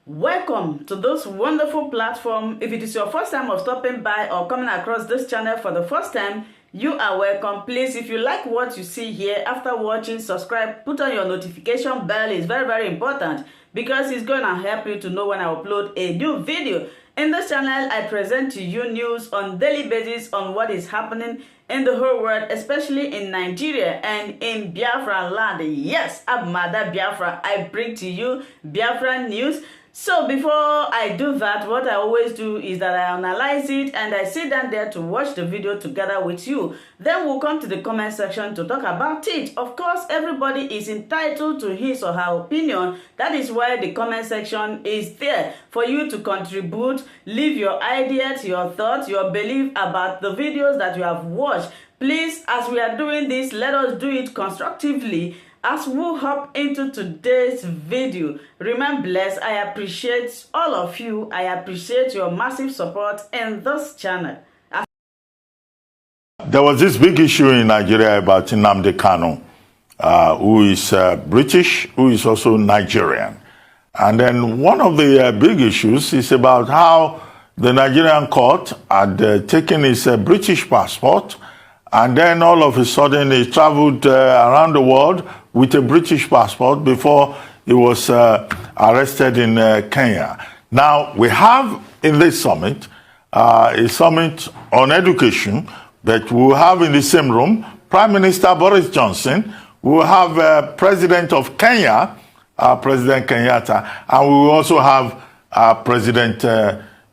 Welcome to this wonderful platform. If it is your first time of stopping by or coming across this channel for the first time, you are welcome. Please, if you like what you see here, after watching, subscribe, put on your notification bell. It's very important because it's going to help you to know when I upload a new video. In this channel, I present to you news on daily basis on what is happening in the whole world, especially in Nigeria and in Biafra land. Yes, I'm Mother Biafra. I bring to you Biafra news. So before I do that, what I always do is that I analyze it and I sit down there to watch the video together with you. Then we'll come to the comment section to talk about it. Of course, everybody is entitled to his or her opinion. That is why the comment section is there for you to contribute, leave your ideas, your thoughts, your belief about the videos that you have watched. Please, as we are doing this, let us do it constructively. As we hop into today's video, remain blessed. I appreciate all of you. I appreciate your massive support in this channel. There was this big issue in Nigeria about Nnamdi Kanu, who is British, who is also Nigerian. And then one of the big issues is about how the Nigerian court had taken his British passport, and then all of a sudden he traveled around the world with a British passport before he was arrested in Kenya. Now, we have in this summit, a summit on education, but we will have in the same room Prime Minister Boris Johnson, we will have President of Kenya, President Kenyatta, and we will also have President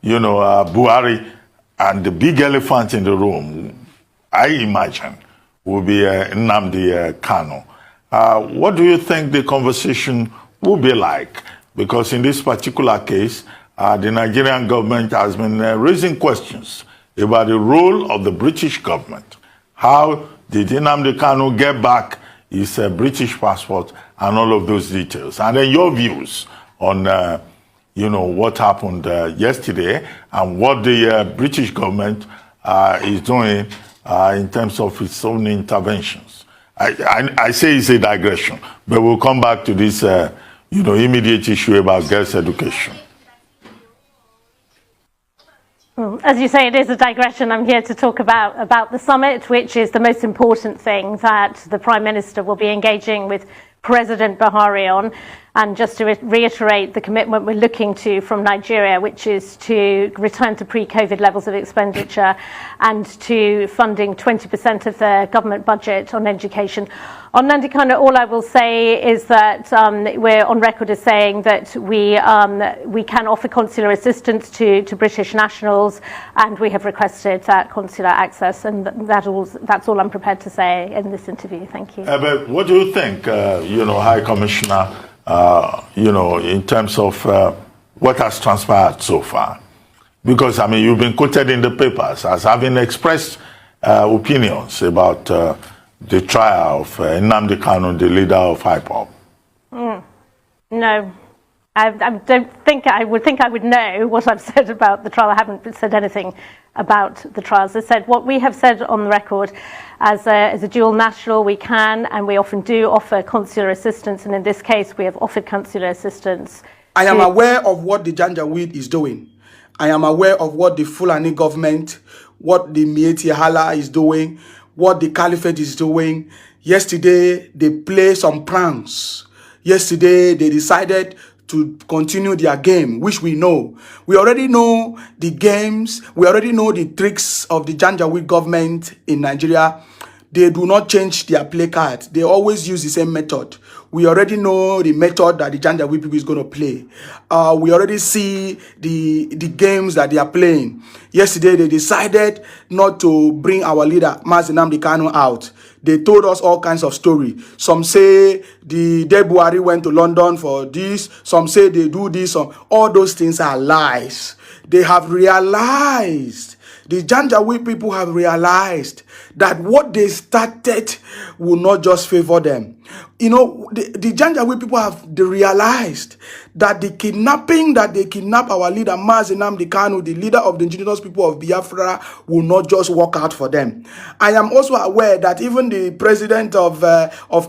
Buhari, and the big elephant in the room, I imagine, will be Nnamdi Kanu. What do you think the conversation will be like? Because in this particular case, the Nigerian government has been raising questions about the role of the British government. How did Nnamdi Kanu get back his British passport and all of those details? And then your views on what happened yesterday and what the British government is doing in terms of its own interventions. I say it's a digression, but we'll come back to this, immediate issue about girls' education. Well, as you say, it is a digression. I'm here to talk about the summit, which is the most important thing that the Prime Minister will be engaging with President Buhari on. And just to reiterate the commitment we're looking to from Nigeria, which is to return to pre-COVID levels of expenditure and to funding 20% of the government budget on education. On Nnamdi Kanu, all I will say is that we're on record as saying that we can offer consular assistance to British nationals, and we have requested that consular access, and that's all I'm prepared to say in this interview. Thank you. But what do you think, High Commissioner, in terms of what has transpired so far? Because, you've been quoted in the papers as having expressed opinions about the trial of Nnamdi Kanu, the leader of IPOB. No, I don't think I would know what I've said about the trial. I haven't said anything about the trials. As I said, what we have said on the record, as a dual national, we can and we often do offer consular assistance, and in this case we have offered consular assistance. I am aware of what the Janjaweed is doing. I am aware of what the Fulani government, what the Mieti Hala is doing, what the Caliphate is doing. Yesterday they played some pranks. Yesterday they decided to continue their game, which we know. We already know the games. We already know the tricks of the Janjaweed government in Nigeria. They do not change their play card. They always use the same method. We already know the method that the Janjaweed people is going to play. We already see the games that they are playing. Yesterday, they decided not to bring our leader, Nnamdi Kanu, out. They told us all kinds of story. Some say the Buhari went to London for this. Some say they do this. All those things are lies. They have realized, the Janjaweed people have realized that what they started will not just favor them. You know, the Janjaweed people have realized that the kidnapping that they kidnap our leader, Nnamdi Kanu, the leader of the indigenous people of Biafra, will not just work out for them. I am also aware that even the president of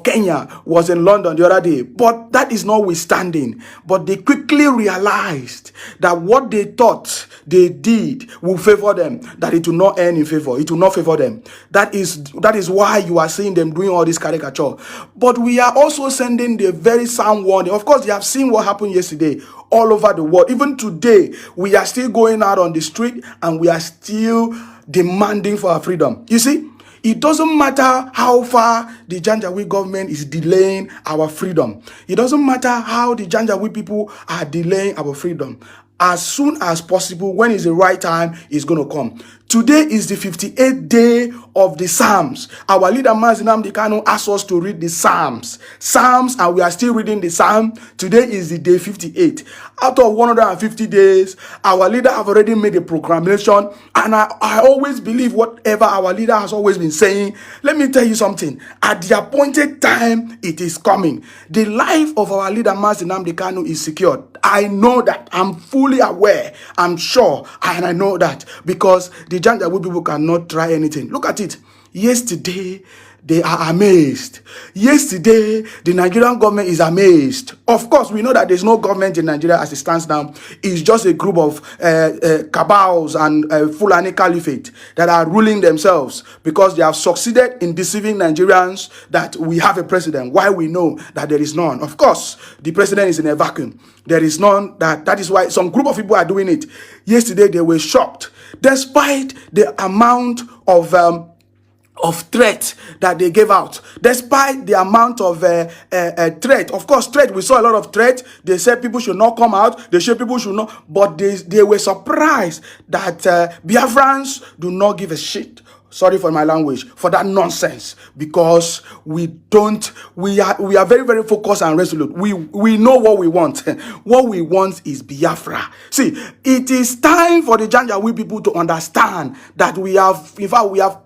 Kenya was in London the other day, but that is notwithstanding. But they quickly realized that what they thought they did will favor them, that it will not end in favor. It will not favor them. That is why you are seeing them doing all this caricature. But we are also sending the very sound warning. Of course, you have seen what happened yesterday all over the world. Even today, we are still going out on the street and we are still demanding for our freedom. You see, it doesn't matter how far the Janjaweed government is delaying our freedom. It doesn't matter how the Janjaweed people are delaying our freedom. As soon as possible, when is the right time, is going to come. Today is the 58th day of the Psalms. Our leader, Nnamdi Kanu, asked us to read the Psalms. And we are still reading the Psalm. Today is the day 58. Out of 150 days, our leader have already made a proclamation. And I always believe whatever our leader has always been saying. Let me tell you something. At the appointed time, it is coming. The life of our leader, Nnamdi Kanu, is secured. I know that. I'm fully aware. I'm sure. And I know that. Because the Janjaweed people cannot try anything. Look at it. Yesterday, they are amazed. Yesterday, the Nigerian government is amazed. Of course, we know that there's no government in Nigeria as it stands now. It's just a group of cabals and Fulani Caliphate that are ruling themselves because they have succeeded in deceiving Nigerians that we have a president, while we know that there is none. Of course, the president is in a vacuum. There is none. That is why some group of people are doing it. Yesterday, they were shocked. Despite the amount of threat that they gave out, despite the amount of threat. Of course, threat, we saw a lot of threat. They said people should not come out. They said people should not, but they were surprised that Biafrans do not give a shit. Sorry for my language, for that nonsense, because we are very, very focused and resolute. We know what we want. What we want is Biafra. See, it is time for the Janjaweed people to understand that we have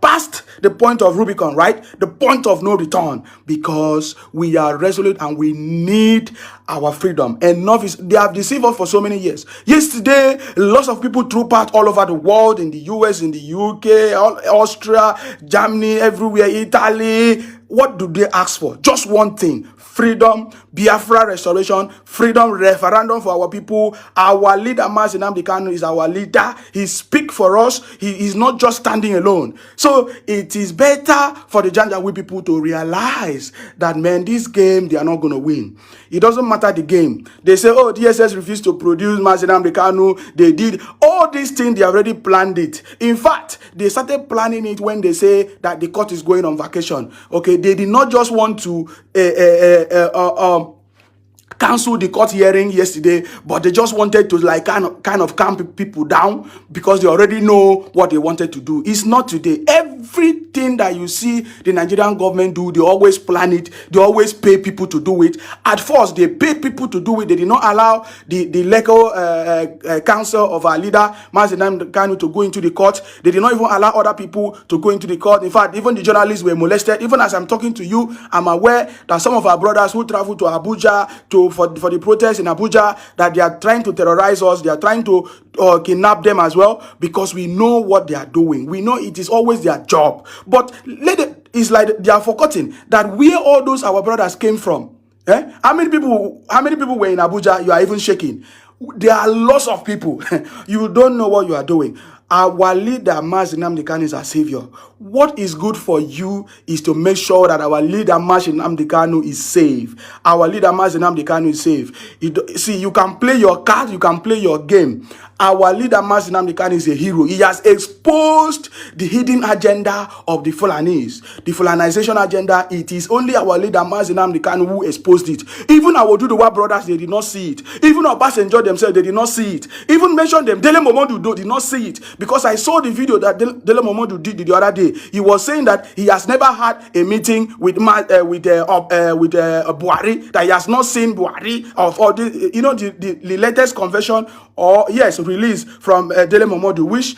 passed the point of Rubicon, right? The point of no return, because we are resolute and we need our freedom. Enough is, they have deceived us for so many years. Yesterday, lots of people trooped out all over the world, in the US, in the UK, Austria, Germany, everywhere, Italy. What do they ask for? Just one thing: freedom, Biafra restoration, freedom, referendum for our people. Our leader, Nnamdi Kanu, is our leader. He speaks for us. He is not just standing alone. So it is better for the Janjaweed people to realize that, man, this game, they are not going to win. It doesn't matter the game. They say, oh, DSS refused to produce Nnamdi Kanu. They did all these things. They already planned it. In fact, they started planning it when they say that the court is going on vacation. Okay, they did not just want to cancel the court hearing yesterday, but they just wanted to like kind of calm people down, because they already know what they wanted to do. It's not today. Everything that you see the Nigerian government do, they always plan it. They always pay people to do it. At first, they paid people to do it. They did not allow the legal counsel of our leader, Nnamdi Kanu, to go into the court. They did not even allow other people to go into the court. In fact, even the journalists were molested. Even as I'm talking to you, I'm aware that some of our brothers who travel to Abuja for the protests in Abuja, that they are trying to terrorize us. They are trying to kidnap them as well, because we know what they are doing. We know it is always their job. But it's like they are forgetting that where all those our brothers came from. How many people were in Abuja? You are even shaking. There are lots of people. You don't know what you are doing. Our leader, Nnamdi Kanu, is our savior. What is good for you is to make sure that our leader, Nnamdi Kanu, is safe. Our leader, Nnamdi Kanu, is safe. See, you can play your card, you can play your game. Our leader, Nnamdi Kanu, is a hero. He has exposed the hidden agenda of the Fulanis, the Fulanization agenda. It is only our leader, Nnamdi Kanu, who exposed it. Even our Oduduwa brothers, they did not see it. Even our Obasanjo themselves, they did not see it. Even mention them, Dele Momodu did not see it. Because I saw the video that Dele Momodu did the other day. He was saying that he has never had a meeting with Buhari, that he has not seen Buhari or the latest confession, or yes, release from Dele Momodu, which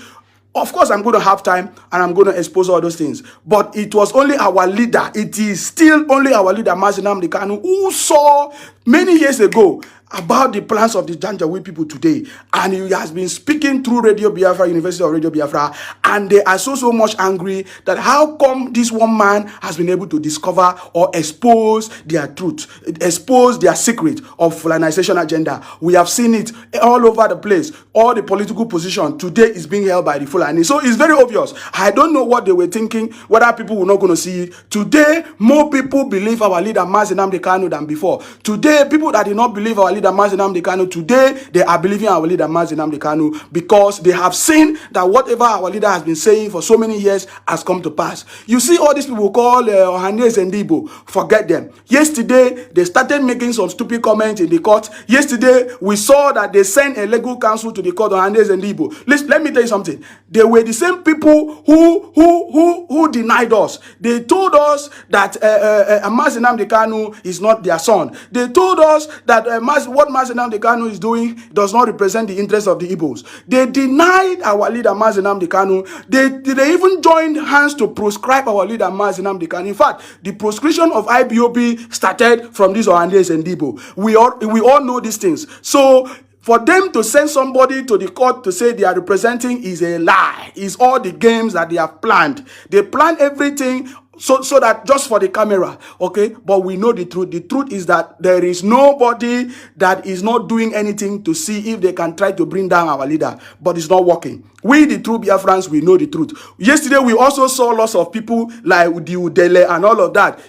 Of course, I'm going to have time and I'm going to expose all those things. But it was only our leader. It is still only our leader, Nnamdi Kanu, who saw many years ago about the plans of the Janjaweed people today. And he has been speaking through Radio Biafra, University of Radio Biafra. And they are so much angry that how come this one man has been able to discover or expose their truth, expose their secret of Fulanization agenda. We have seen it all over the place. All the political position today is being held by the Fulani. So it's very obvious. I don't know what they were thinking, whether people were not going to see it. Today, more people believe our leader Nnamdi Kanu than before. Today, people that did not believe our leader Nnamdi Kanu, today they are believing our leader Nnamdi Kanu because they have seen that whatever our leader has been saying for so many years has come to pass. You see all these people call Ohanes and Igbo, forget them. Yesterday, they started making some stupid comments in the court. Yesterday, we saw that they sent a legal counsel to the court on Ohanes and Igbo. Let me tell you something. They were the same people who denied us. They told us that Nnamdi Kanu is not their son. They told us that what Nnamdi Kanu is doing does not represent the interests of the Igbos. They denied our leader Nnamdi Kanu. They even joined hands to proscribe our leader Nnamdi Kanu. In fact, the proscription of IPOB started from these Ohandes and Igbo. We all know these things. So for them to send somebody to the court to say they are representing is a lie. It's all the games that they have planned. They plan everything so that just for the camera, okay? But we know the truth. The truth is that there is nobody that is not doing anything to see if they can try to bring down our leader. But it's not working. We, the true Biafrans, we know the truth. Yesterday, we also saw lots of people like the Udele and all of that,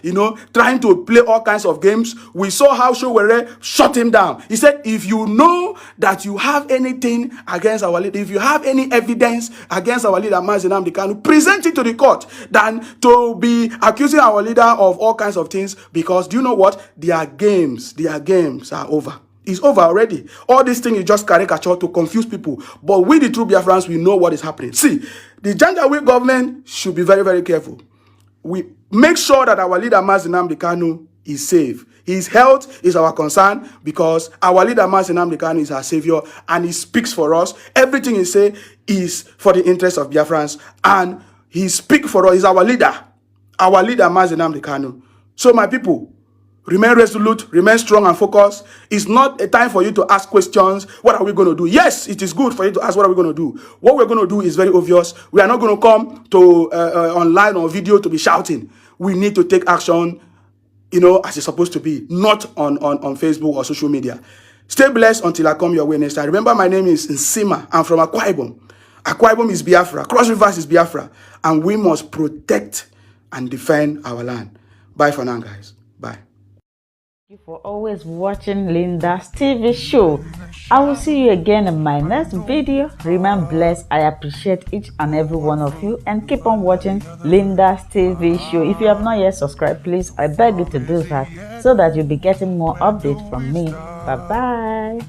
trying to play all kinds of games. We saw how Showere shut him down. He said, if you know that you have anything against our leader, if you have any evidence against our leader, Nnamdi Kanu, present it to the court than to be accusing our leader of all kinds of things, because do you know what? Their games are over. It's over already. All this thing is just caricature to confuse people. But we, the true Biafrans, we know what is happening. See, the Janjaweed government should be very, very careful. We make sure that our leader, Nnamdi Kanu, is safe. His health is our concern because our leader, Nnamdi Kanu, is our savior and he speaks for us. Everything he says is for the interest of Biafrans and he speaks for us. He's our leader. Our leader, Nnamdi Kanu. So my people, remain resolute, remain strong and focused. It's not a time for you to ask questions. What are we going to do? Yes, it is good for you to ask what are we going to do. What we're going to do is very obvious. We are not going to come to online or video to be shouting. We need to take action, as it's supposed to be, not on Facebook or social media. Stay blessed until I come your way next time. Remember, my name is Nsima. I'm from Akwa Ibom. Akwa Ibom is Biafra. Cross Rivers is Biafra. And we must protect and defend our land. Bye for now, guys. Bye. Thank you for always watching Linda's TV show. I will see you again in my next video. Remain blessed. I appreciate each and every one of you and keep on watching Linda's TV show. If you have not yet subscribed, please, I beg you to do that so that you'll be getting more updates from me. Bye-bye.